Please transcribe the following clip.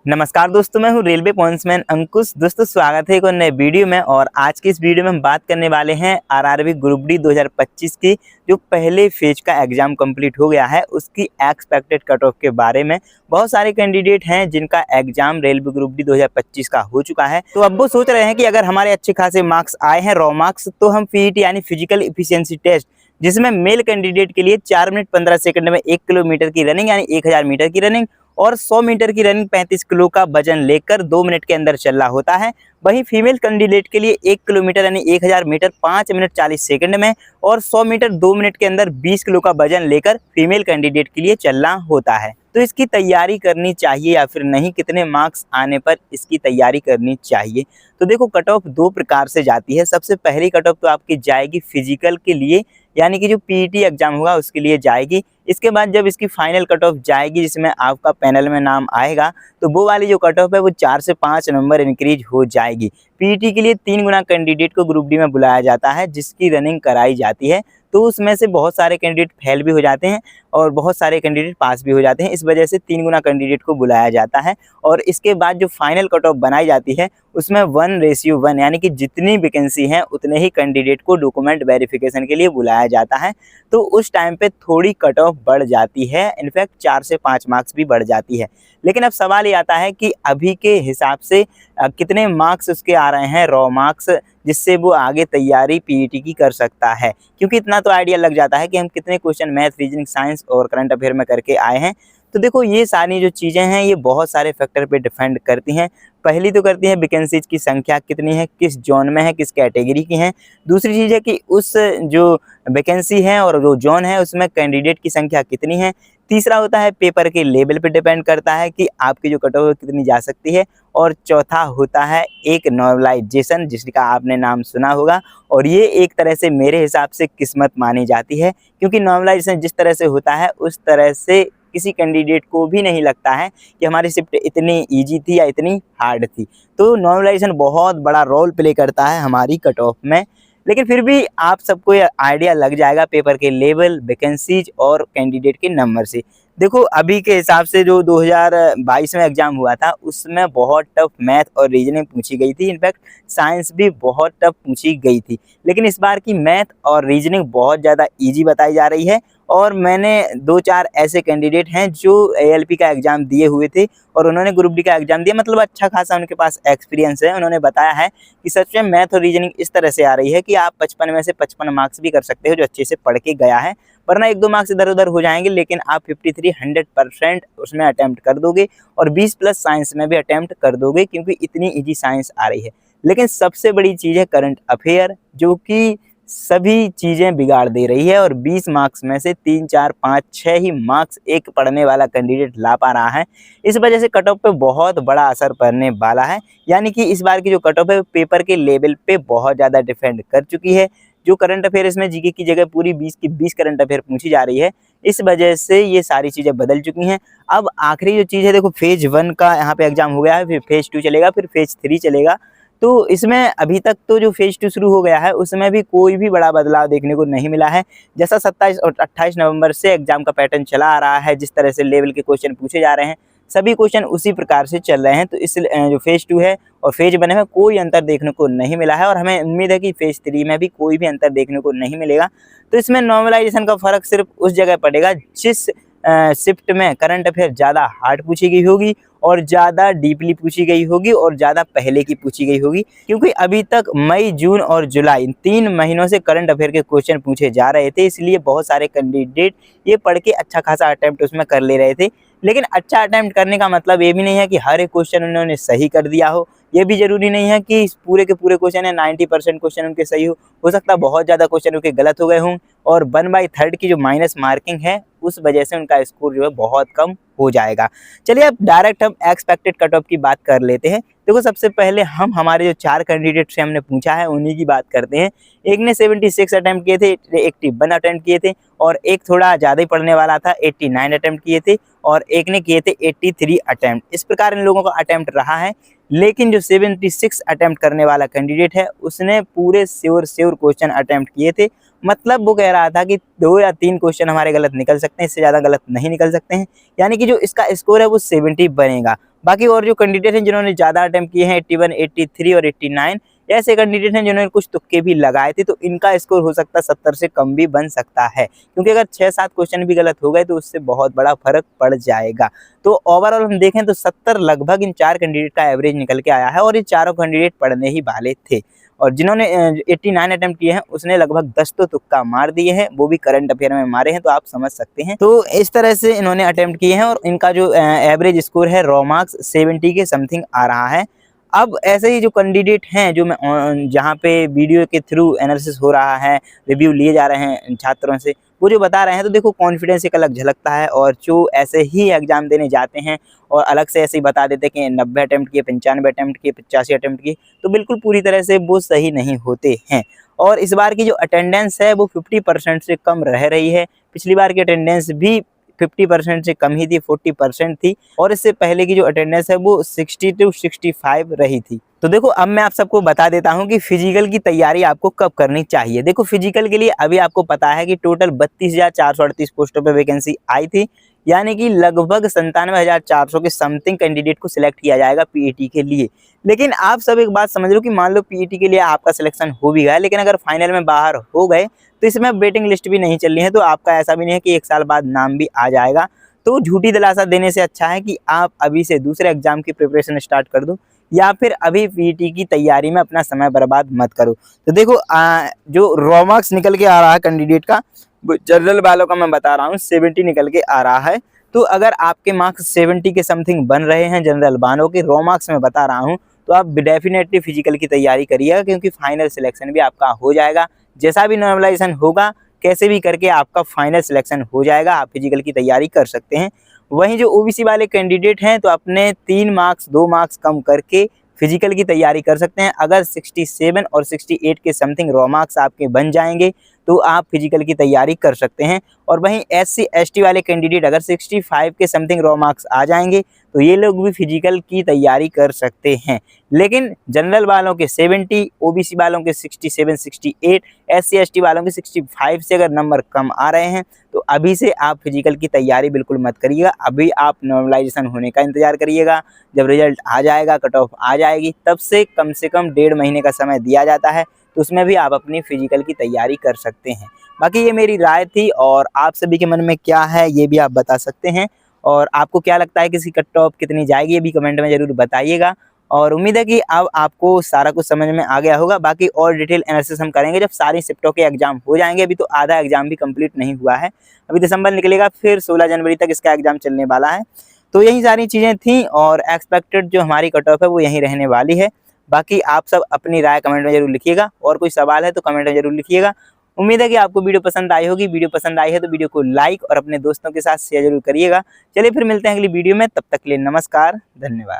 नमस्कार दोस्तों, मैं हूं रेलवे पॉइंट्समैन अंकुश। दोस्तों स्वागत है एक और नए वीडियो में। और आज की इस वीडियो में हम बात करने वाले हैं आरआरबी ग्रुप डी 2025 की जो पहले फेज का एग्जाम कंप्लीट हो गया है उसकी एक्सपेक्टेड कट ऑफ के बारे में। बहुत सारे कैंडिडेट हैं जिनका एग्जाम रेलवे ग्रुप डी 2025 का हो चुका है, तो अब वो सोच रहे हैं कि अगर हमारे अच्छे खासे मार्क्स आए हैं रॉ मार्क्स, तो हम पीईटी यानी फिजिकल इफिशियंसी टेस्ट, जिसमें मेल कैंडिडेट के लिए 4 मिनट 15 सेकंड में 1 किलोमीटर की रनिंग यानी 1000 मीटर की रनिंग और 100 मीटर की रनिंग 35 किलो का वजन लेकर 2 मिनट के अंदर चलना होता है। वहीं फीमेल कैंडिडेट के लिए 1 किलोमीटर यानी 1000 मीटर 5 मिनट 40 सेकंड में और 100 मीटर 2 मिनट के अंदर 20 किलो का वजन लेकर फीमेल कैंडिडेट के लिए चलना होता है। तो इसकी तैयारी करनी चाहिए या फिर नहीं, कितने मार्क्स आने पर इसकी तैयारी करनी चाहिए? तो देखो, कट ऑफ 2 प्रकार से जाती है। सबसे पहली कट ऑफ तो आपकी जाएगी फिजिकल के लिए, यानी कि जो पीईटी एग्जाम होगा उसके लिए जाएगी। इसके बाद जब इसकी फाइनल कट ऑफ जाएगी जिसमें आपका पैनल में नाम आएगा, तो वो वाली जो कट ऑफ है वो 4 से 5 नंबर इंक्रीज हो जाएगी। पीईटी के लिए 3 गुना कैंडिडेट को ग्रुप डी में बुलाया जाता है जिसकी रनिंग कराई जाती है। तो उसमें से बहुत सारे कैंडिडेट फेल भी हो जाते हैं और बहुत सारे कैंडिडेट पास भी हो जाते हैं। इस वजह से 3 गुना कैंडिडेट को बुलाया जाता है। और इसके बाद जो फाइनल कट ऑफ बनाई जाती है उसमें 1:1 यानी कि जितनी वैकेंसी हैं उतने ही कैंडिडेट को डॉक्यूमेंट वेरिफिकेशन के लिए बुलाया जाता है। तो उस टाइम पे थोड़ी कट ऑफ बढ़ जाती है, इनफैक्ट 4 से 5 मार्क्स भी बढ़ जाती है। लेकिन अब सवाल ये आता है कि अभी के हिसाब से कितने मार्क्स उसके आ रहे हैं रॉ मार्क्स, जिससे वो आगे तैयारी पीईटी की कर सकता है। क्योंकि इतना तो आइडिया लग जाता है कि हम कितने क्वेश्चन मैथ, रीजनिंग, साइंस और करंट अफेयर में करके आए हैं। तो देखो, ये सारी जो चीज़ें हैं ये बहुत सारे फैक्टर पे डिपेंड करती हैं। पहली तो करती है वैकेंसीज की संख्या कितनी है, किस जोन में है, किस कैटेगरी की हैं। दूसरी चीज़ है कि उस जो वैकेंसी है और जो जोन है उसमें कैंडिडेट की संख्या कितनी है। तीसरा होता है पेपर के लेवल पे डिपेंड करता है कि आपकी जो कट ऑफ कितनी जा सकती है। और चौथा होता है एक नॉर्मलाइजेशन, जिसका आपने नाम सुना होगा। और ये एक तरह से मेरे हिसाब से किस्मत मानी जाती है, क्योंकि नॉर्मलाइजेशन जिस तरह से होता है उस तरह से किसी कैंडिडेट को भी नहीं लगता है कि हमारी शिफ्ट इतनी इजी थी या इतनी हार्ड थी। तो नॉर्मलाइजेशन बहुत बड़ा रोल प्ले करता है हमारी कट ऑफ में। लेकिन फिर भी आप सबको ये आइडिया लग जाएगा पेपर के लेवल, वैकेंसीज और कैंडिडेट के नंबर से। देखो, अभी के हिसाब से जो 2022 में एग्जाम हुआ था उसमें बहुत टफ मैथ और रीजनिंग पूछी गई थी। इनफैक्ट साइंस भी बहुत टफ पूछी गई थी। लेकिन इस बार की मैथ और रीजनिंग बहुत ज़्यादा इजी बताई जा रही है। और मैंने 2-4 ऐसे कैंडिडेट हैं जो एएलपी का एग्ज़ाम दिए हुए थे और उन्होंने ग्रुप डी का एग्ज़ाम दिया, मतलब अच्छा खासा उनके पास एक्सपीरियंस है। उन्होंने बताया है कि सच में मैथ और रीजनिंग इस तरह से आ रही है कि आप 55 में से 55 मार्क्स भी कर सकते हो जो अच्छे से पढ़ के गया है। वरना 1-2 मार्क्स इधर उधर हो जाएंगे, लेकिन आप 53 100% उसमें अटैम्प्ट कर दोगे और 20 प्लस साइंस में भी अटैम्प्ट कर दोगे, क्योंकि इतनी ईजी साइंस आ रही है। लेकिन सबसे बड़ी चीज़ है करंट अफेयर, जो कि सभी चीज़ें बिगाड़ दे रही है। और 20 मार्क्स में से 3, 4, 5, 6 ही मार्क्स एक पढ़ने वाला कैंडिडेट ला पा रहा है। इस वजह से कट ऑफ पे बहुत बड़ा असर पड़ने वाला है। यानी कि इस बार की जो कट ऑफ है पेपर के लेवल पे बहुत ज़्यादा डिपेंड कर चुकी है। जो करंट अफेयर इसमें जीके की जगह पूरी 20 की 20 करंट अफेयर पूछी जा रही है, इस वजह से ये सारी चीज़ें बदल चुकी हैं। अब आखिरी जो चीज़ है, देखो फेज 1 का यहाँ पे एग्जाम हो गया है, फिर फेज 2 चलेगा, फिर फेज 3 चलेगा। तो इसमें अभी तक तो जो फेज 2 शुरू हो गया है उसमें भी कोई भी बड़ा बदलाव देखने को नहीं मिला है। जैसा 27 और 28 नवंबर से एग्जाम का पैटर्न चला आ रहा है, जिस तरह से लेवल के क्वेश्चन पूछे जा रहे हैं, सभी क्वेश्चन उसी प्रकार से चल रहे हैं। तो इस जो फेज 2 है और फेज 1 में कोई अंतर देखने को नहीं मिला है और हमें उम्मीद है कि फेज 3 में भी कोई भी अंतर देखने को नहीं मिलेगा। तो इसमें नॉर्मलाइजेशन का फर्क सिर्फ उस जगह पड़ेगा जिस शिफ्ट में करंट अफेयर ज़्यादा हार्ड पूछी गई होगी और ज़्यादा डीपली पूछी गई होगी और ज़्यादा पहले की पूछी गई होगी। क्योंकि अभी तक मई, जून और जुलाई 3 महीनों से करंट अफेयर के क्वेश्चन पूछे जा रहे थे, इसलिए बहुत सारे कैंडिडेट ये पढ़ के अच्छा खासा अटैम्प्ट उसमें कर ले रहे थे। लेकिन अच्छा अटैम्प्ट करने का मतलब ये भी नहीं है कि हर एक क्वेश्चन उन्होंने सही कर दिया हो। ये भी जरूरी नहीं है कि पूरे के पूरे क्वेश्चन है 90% क्वेश्चन उनके सही हो सकता है बहुत ज़्यादा क्वेश्चन उनके गलत हो गए हों। और 1/3 की जो माइनस मार्किंग है उस वजह से उनका स्कोर जो है बहुत कम हो जाएगा। चलिए अब डायरेक्ट हम एक्सपेक्टेड कट ऑफ की बात कर लेते हैं। देखो, सबसे पहले हम हमारे जो 4 कैंडिडेट से हमने पूछा है उन्हीं की बात करते हैं। एक ने 76 अटैम्प्ट किए थे, 81 अटैम्प्ट किए थे और एक थोड़ा ज़्यादा ही पढ़ने वाला था, 89 अटैम्प्ट किए थे और एक ने किए थे 83 अटैम्प्ट। इस प्रकार इन लोगों का अटैम्प्ट रहा है। लेकिन जो 76 अटैम्प्ट करने वाला कैंडिडेट है उसने पूरे श्योर क्वेश्चन अटैम्प्ट किए थे। मतलब वो कह रहा था कि 2 या 3 क्वेश्चन हमारे गलत निकल सकते हैं, इससे ज़्यादा गलत नहीं निकल सकते हैं। यानी कि जो इसका स्कोर है वो 70 बनेगा। बाकी और जो कैंडिडेट हैं जिन्होंने ज़्यादा अटेम्प्ट किए हैं 81, 83 और 89, ऐसे कैंडिडेट हैं जिन्होंने कुछ तुक्के भी लगाए थे, तो इनका स्कोर हो सकता है 70 से कम भी बन सकता है, क्योंकि अगर 6-7 क्वेश्चन भी गलत हो गए तो उससे बहुत बड़ा फर्क पड़ जाएगा। तो ओवरऑल हम देखें तो 70 लगभग इन 4 कैंडिडेट का एवरेज निकल के आया है और ये चारों कैंडिडेट पढ़ने ही वाले थे। और जिन्होंने 89 अटेम्प्ट किए हैं उसने लगभग 10 तो तुक्का मार दिए हैं, वो भी करंट अफेयर में मारे हैं, तो आप समझ सकते हैं। तो इस तरह से इन्होंने अटेम्प्ट किए हैं और इनका जो एवरेज स्कोर है रॉ मार्क्स 70 के समथिंग आ रहा है। अब ऐसे ही जो कैंडिडेट हैं जो मैं जहाँ पे वीडियो के थ्रू एनालिसिस हो रहा है, रिव्यू लिए जा रहे हैं छात्रों से, वो जो बता रहे हैं, तो देखो कॉन्फिडेंस एक अलग झलकता है। और जो ऐसे ही एग्जाम देने जाते हैं और अलग से ऐसे ही बता देते हैं कि 90 अटेम्प्ट किए, 95 अटेम्प्ट किए, 85 अटेम्प्ट किए, तो बिल्कुल पूरी तरह से वो सही नहीं होते हैं। और इस बार की जो अटेंडेंस है वो 50% से कम रह रही है। पिछली बार की अटेंडेंस भी 50% से कम ही थी, 40% थी, और इससे पहले की जो अटेंडेंस है वो 60 to 65 रही थी। तो देखो अब मैं आप सबको बता देता हूं कि फिजिकल की तैयारी आपको कब करनी चाहिए। देखो फिजिकल के लिए अभी आपको पता है कि टोटल 32,438 पोस्टों पर वैकेंसी आई थी, यानी कि लगभग 97,400 के समथिंग कैंडिडेट को सिलेक्ट किया जाएगा पीईटी के लिए। लेकिन आप सब एक बात समझ लो कि मान लो पीईटी के लिए आपका सिलेक्शन हो भी गया, लेकिन अगर फाइनल में बाहर हो गए तो इसमें वेटिंग लिस्ट भी नहीं चल रही है, तो आपका ऐसा भी नहीं है कि 1 साल बाद नाम भी आ जाएगा। तो झूठी दिलासा देने से अच्छा है कि आप अभी से दूसरे एग्जाम की प्रिपरेशन स्टार्ट कर दो, या फिर अभी पीईटी की तैयारी में अपना समय बर्बाद मत करो। तो देखो जो रॉ मार्क्स निकल के आ रहा है कैंडिडेट का, जनरल वालों का मैं बता रहा हूँ 70 निकल के आ रहा है। तो अगर आपके मार्क्स 70 के समथिंग बन रहे हैं जनरल वालों के, रॉ मार्क्स में बता रहा हूँ, तो आप डेफिनेटली फिजिकल की तैयारी करिएगा, क्योंकि फाइनल सिलेक्शन भी आपका हो जाएगा। जैसा भी नॉर्मलाइजेशन होगा, कैसे भी करके आपका फाइनल सिलेक्शन हो जाएगा, आप फिजिकल की तैयारी कर सकते हैं। वहीं जो ओबीसी वाले कैंडिडेट हैं, तो अपने 3 मार्क्स 2 मार्क्स कम करके फिजिकल की तैयारी कर सकते हैं। अगर 67 और 68 के समथिंग रॉ मार्क्स आपके बन जाएंगे तो आप फिजिकल की तैयारी कर सकते हैं। और वहीं एससी एसटी वाले कैंडिडेट अगर 65 के समथिंग रॉ मार्क्स आ जाएंगे तो ये लोग भी फिजिकल की तैयारी कर सकते हैं। लेकिन जनरल वालों के 70, ओबीसी वालों के 67 68, एससी एसटी वालों के 65 से अगर नंबर कम आ रहे हैं तो अभी से आप फिजिकल की तैयारी बिल्कुल मत करिएगा। अभी आप नॉर्मलाइजेशन होने का इंतजार करिएगा। जब रिजल्ट आ जाएगा, कट ऑफ आ जाएगी, तब से कम 1.5 महीने का समय दिया जाता है, तो उसमें भी आप अपनी फिजिकल की तैयारी कर सकते हैं। बाकी ये मेरी राय थी, और आप सभी के मन में क्या है ये भी आप बता सकते हैं। और आपको क्या लगता है कि इसकी कट ऑफ कितनी जाएगी, ये भी कमेंट में ज़रूर बताइएगा। और उम्मीद है कि अब आपको सारा कुछ समझ में आ गया होगा। बाकी और डिटेल एनालिसिस हम करेंगे जब सारी शिफ्टों के एग्जाम हो जाएंगे। अभी तो आधा एग्जाम भी कंप्लीट नहीं हुआ है, अभी दिसंबर निकलेगा, फिर 16 जनवरी तक इसका एग्जाम चलने वाला है। तो यही सारी चीज़ें थी, और एक्सपेक्टेड जो हमारी कट ऑफ है वो यहीं रहने वाली है। बाकी आप सब अपनी राय कमेंट में जरूर लिखिएगा, और कोई सवाल है तो कमेंट में जरूर लिखिएगा। उम्मीद है कि आपको वीडियो पसंद आई होगी। वीडियो पसंद आई है तो वीडियो को लाइक और अपने दोस्तों के साथ शेयर जरूर करिएगा। चलिए फिर मिलते हैं अगली वीडियो में, तब तक के लिए नमस्कार, धन्यवाद।